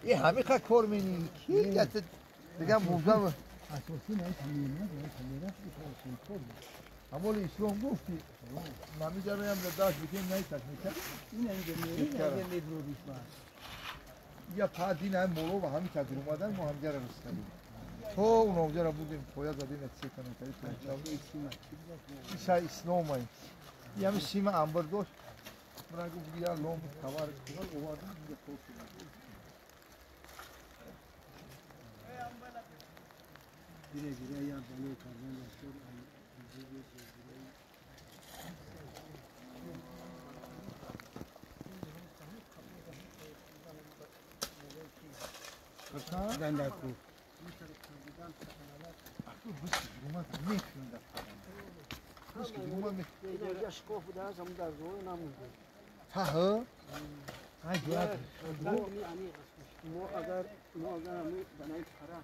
این همه خواهد کار مینی کی گفت دیگه موزه اساسی نه تمیمه همون اسلام گفتی نمی‌جا رو هم داشت بکنیم نه تکنیکه این اینجا میدروبیش باید یا پردین هم مولو و همین تدر اومدن ما همجا رو رستدیم تو اون همجا رو بودیم پویا زدیم اتسی کنیم این شای اسلام هایی یه همین سیم انبر داشت من گفت بیا لوم توار کنال اوادیم اینجا خوشی دیره یا بلو کردن داشتور دندر کو بس اومد میخوند بس اومد یا شکوف بوده از همون در زور نمونده ها ها ما اگر همون بنای پره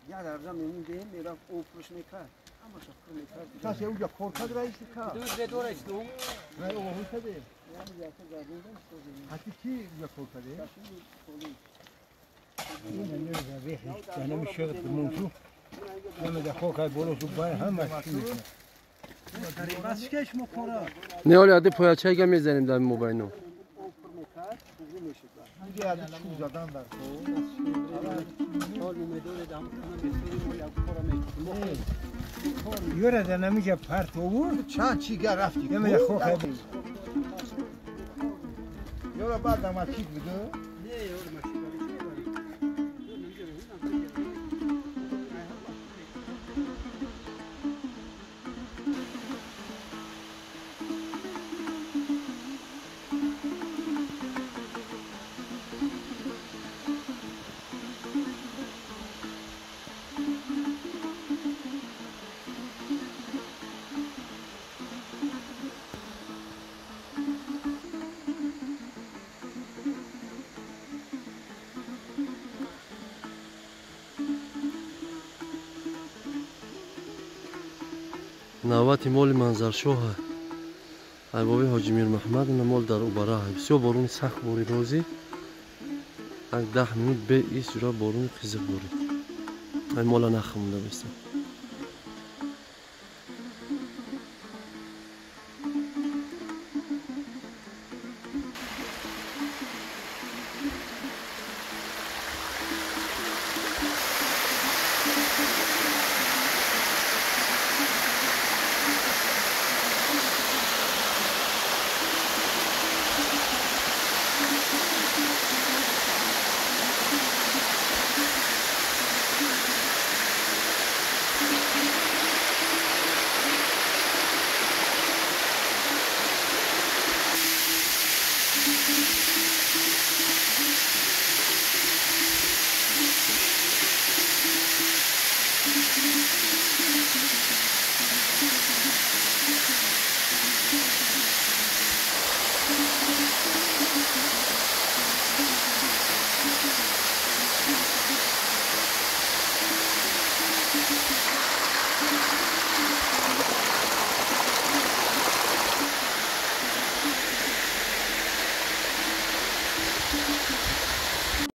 یا درجا میمونده میرفت او پروش میکرد اما شکر میکرد کسی اونجا کار کرد رئیسی کرد دو دور ایستون نه او همون کرده یعنی یا تو گردوندن شدیم حتی کی اونجا کار کرده؟ این همیشه زبیحی جنم شغل بمونشو نمیده خواه بولو سو باید همه بس کش مکورا نه ولی عادی پویاچه گم میزنیم در موبایل دیگه عادی چون زدن در حال میدونه دام کنم بسیاری ما یک کورا میکنم یوره در نمیشه پرت بود چند چیگر رفتی نمیده خواه یورا بعد هم چی بوده؟ نه یور ماشی نوبت مال منظرشاه حبابی حاجی میر محمد مال در اوبرا بسیار بارون سخت بارید روزی 10 minut به ایست جورا بارون خیزه بارید این مالا نخمونده بسته